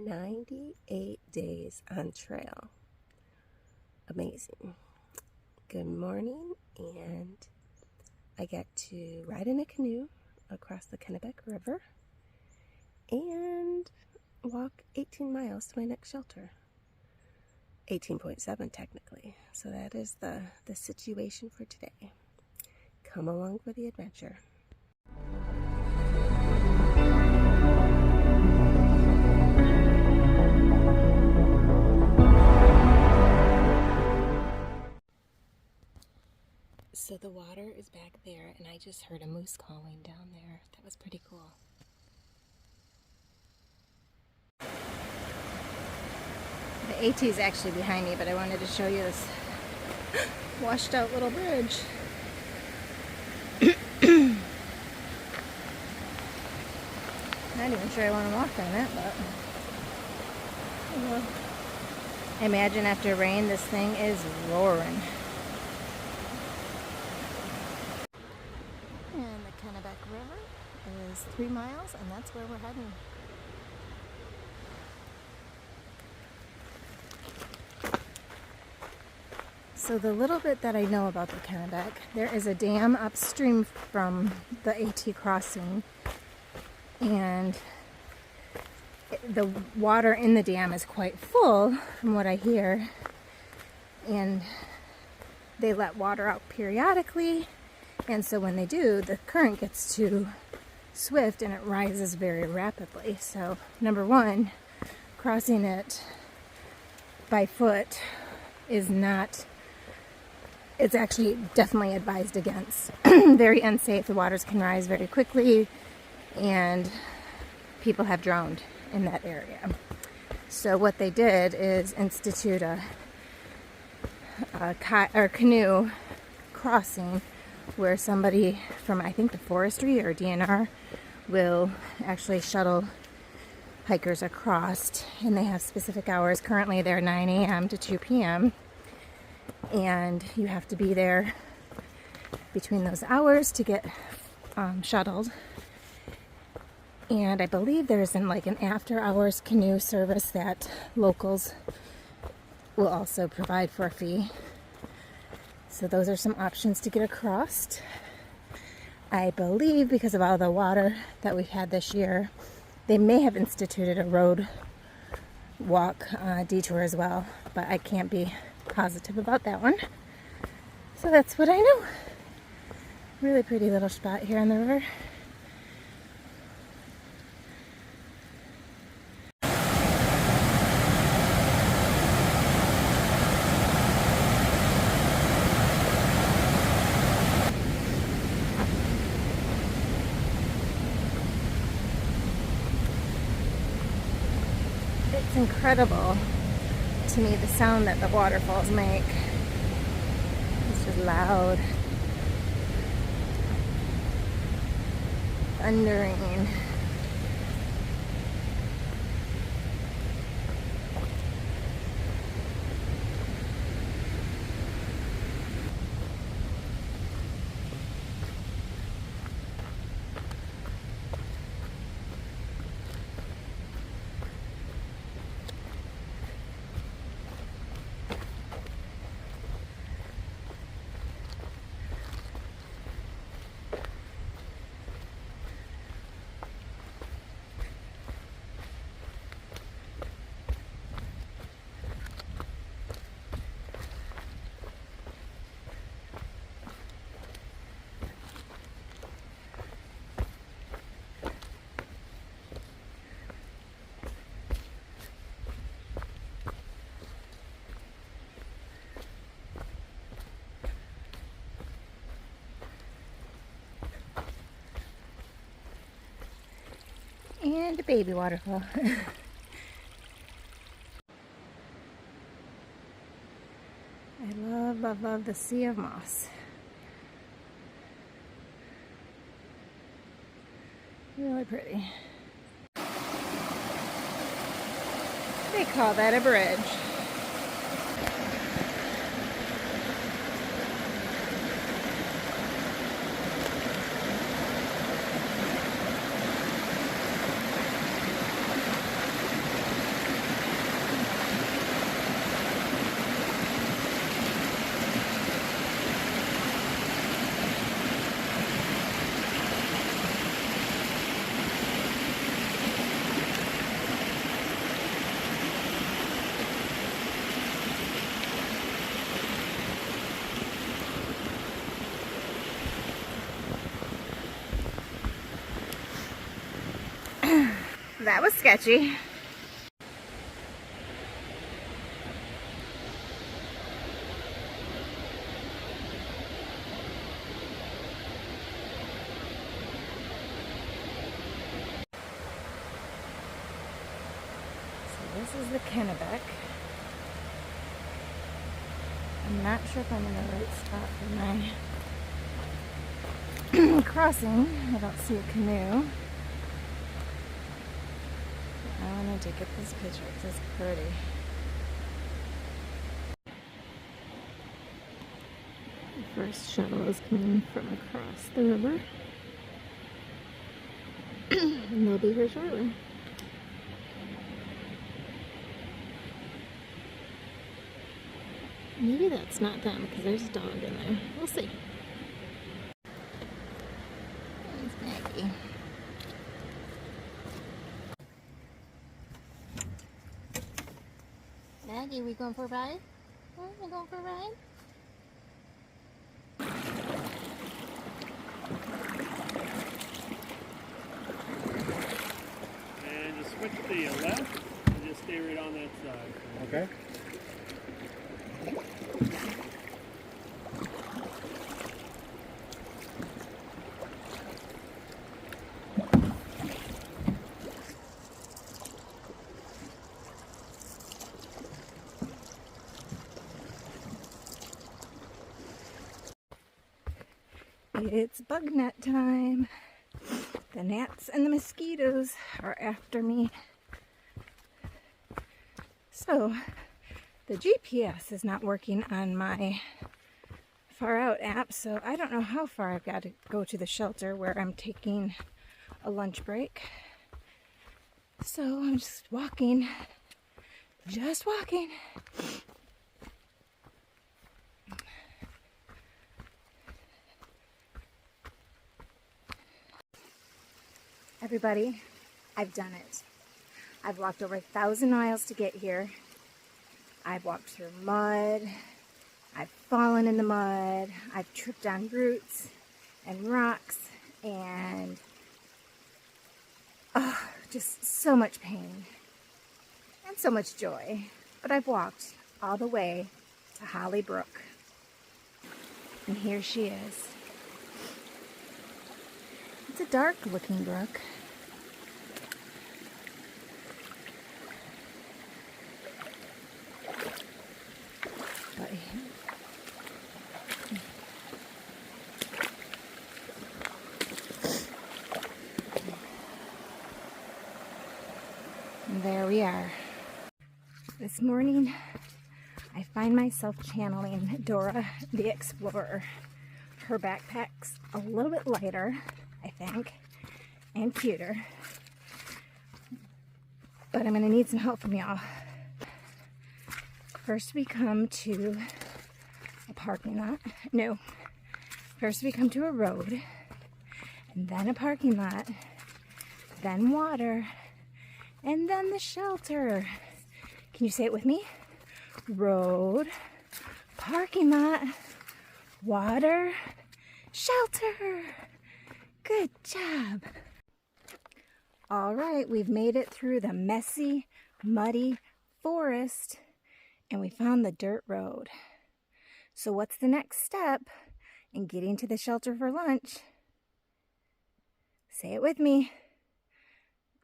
98 days on trail. Amazing. Good morning, and I get to ride in a canoe across the Kennebec River and walk 18 miles to my next shelter. 18.7 technically. So that is the situation for today. Come along for the adventure. So the water is back there, and I just heard a moose calling down there. That was pretty cool. The AT is actually behind me, but I wanted to show you this washed out little bridge. Not even sure I want to walk on it, but well, I imagine after rain this thing is roaring. And the Kennebec River is 3 miles, and that's where we're heading. So the little bit that I know about the Kennebec, there is a dam upstream from the AT crossing, and the water in the dam is quite full from what I hear, and they let water out periodically, and so when they do, the current gets too swift and it rises very rapidly. So number one, crossing it by foot is not, it's actually definitely advised against. Very unsafe. The waters can rise very quickly, and people have drowned in that area. So what they did is institute a canoe crossing where somebody from, I think, the forestry or DNR will actually shuttle hikers across, and they have specific hours. Currently they're 9 a.m. to 2 p.m. and you have to be there between those hours to get shuttled. And I believe there's an after hours canoe service that locals will also provide for a fee. So those are some options to get across. I believe because of all the water that we've had this year, they may have instituted a road walk detour as well, but I can't be positive about that one. So that's what I know. Really pretty little spot here on the river. It's incredible to me the sound that the waterfalls make. It's just loud, thundering. And a baby waterfall. I love, love, love the sea of moss. Really pretty. They call that a bridge. That was sketchy. This is the Kennebec. I'm not sure if I'm in the right spot for my crossing. I don't see a canoe. I wanted to get this picture because it's pretty. The first shuttle is coming from across the river. And they'll be here shortly. Maybe that's not them because there's a dog in there. We'll see. There's Maggie. Maggie, we going for a ride? We going for a ride? And just switch to your left and just stay right on that side. Okay. It's bug net time. The gnats and the mosquitoes are after me. So, the GPS is not working on my Far Out app, so I don't know how far I've got to go to the shelter where I'm taking a lunch break. So I'm just walking. Just walking. Everybody, I've done it. I've walked over 1,000 miles to get here. I've walked through mud. I've fallen in the mud. I've tripped on roots and rocks and just so much pain and so much joy. But I've walked all the way to Holly Brook. And here she is. It's a dark looking brook. But there we are. This morning I find myself channeling Dora the Explorer. Her backpack's a little bit lighter, I think, and cuter. But I'm gonna need some help from y'all. First we come to a parking lot. No. First we come to a road, and then a parking lot, then water, and then the shelter. Can you say it with me? Road, parking lot, water, shelter. Good job. All right, we've made it through the messy, muddy forest, and we found the dirt road. So what's the next step in getting to the shelter for lunch? Say it with me.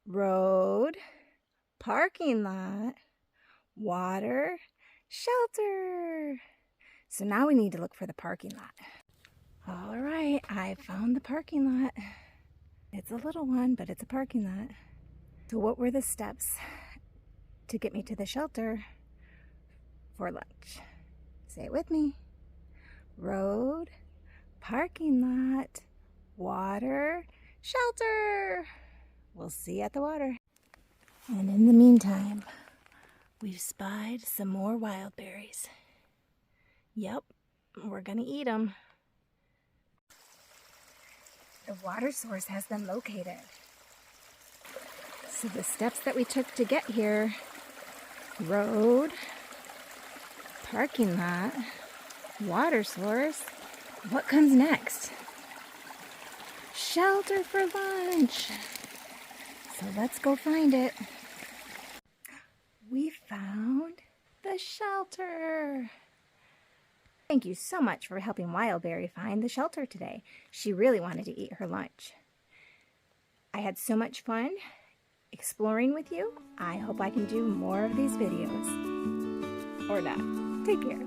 Road, parking lot, water, shelter. So now we need to look for the parking lot. All right, I found the parking lot. It's a little one, but it's a parking lot. So what were the steps to get me to the shelter for lunch? Say it with me. Road, parking lot, water, shelter. We'll see you at the water. And in the meantime, we've spied some more wild berries. Yep, we're gonna eat them. The water source has been located. So the steps that we took to get here, road, parking lot, water source, what comes next? Shelter for lunch. So let's go find it. We found the shelter. Thank you so much for helping Wildberry find the shelter today. She really wanted to eat her lunch. I had so much fun exploring with you. I hope I can do more of these videos. Or not. Take care.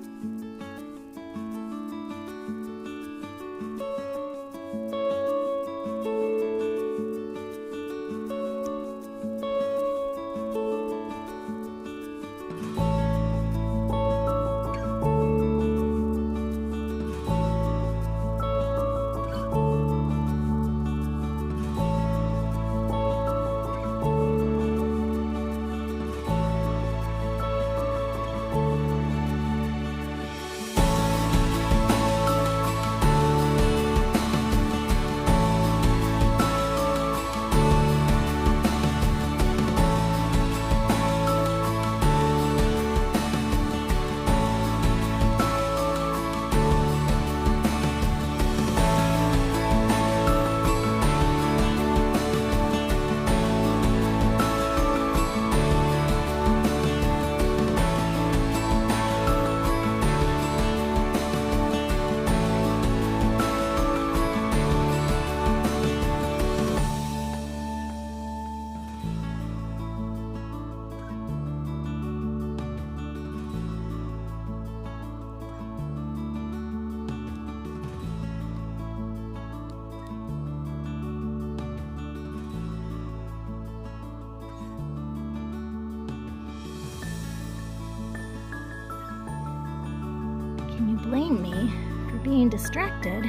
Can you blame me for being distracted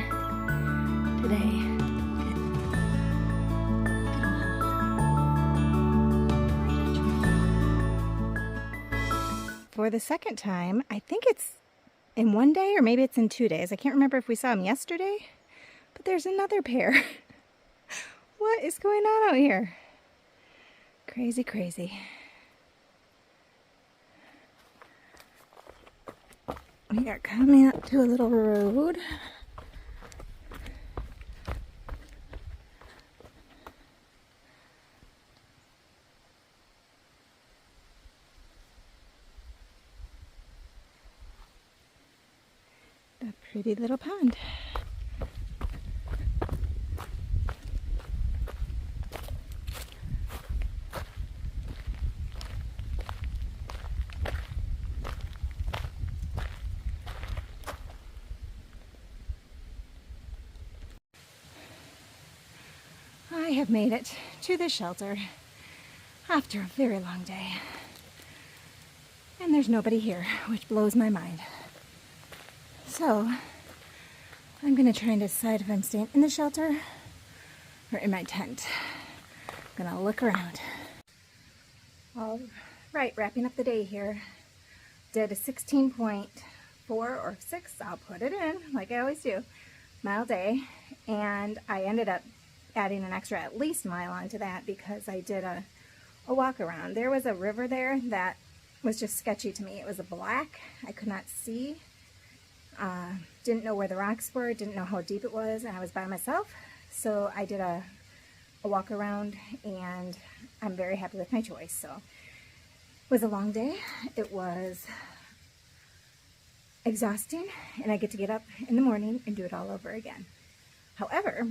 today? For the second time, I think it's in one day or maybe it's in 2 days. I can't remember if we saw them yesterday, but there's another pair. What is going on out here? Crazy, crazy. We are coming up to a little road. A pretty little pond. I have made it to the shelter after a very long day. And there's nobody here, which blows my mind. So, I'm going to try and decide if I'm staying in the shelter or in my tent. I'm going to look around. All right, wrapping up the day here. Did a 16.4 or 6, I'll put it in, like I always do, mile day. And I ended up adding an extra at least mile onto that because I did a walk around. There was a river there that was just sketchy to me. It was a black. I could not see. Didn't know where the rocks were, didn't know how deep it was, and I was by myself. So I did a walk around, and I'm very happy with my choice. So it was a long day. It was exhausting, and I get to get up in the morning and do it all over again. However,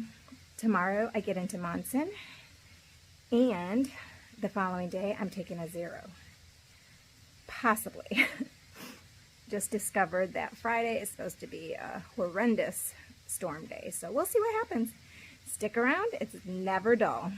tomorrow I get into Monson, and the following day I'm taking a 0. Possibly. Just discovered that Friday is supposed to be a horrendous storm day. So we'll see what happens. Stick around. It's never dull.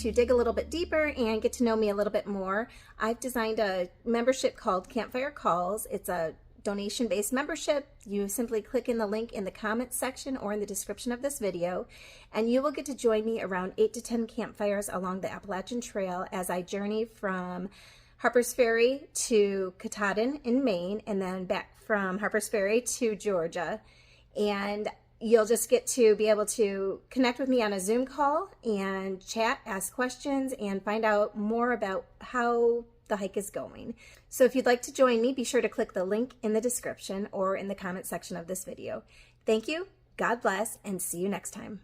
to dig a little bit deeper and get to know me a little bit more, I've designed a membership called Campfire Calls. It's a donation-based membership. You simply click in the link in the comments section or in the description of this video, and you will get to join me around 8 to 10 campfires along the Appalachian Trail as I journey from Harper's Ferry to Katahdin in Maine, and then back from Harper's Ferry to Georgia. And you'll just get to be able to connect with me on a Zoom call and chat, ask questions, and find out more about how the hike is going. So if you'd like to join me, be sure to click the link in the description or in the comment section of this video. Thank you, God bless, and see you next time.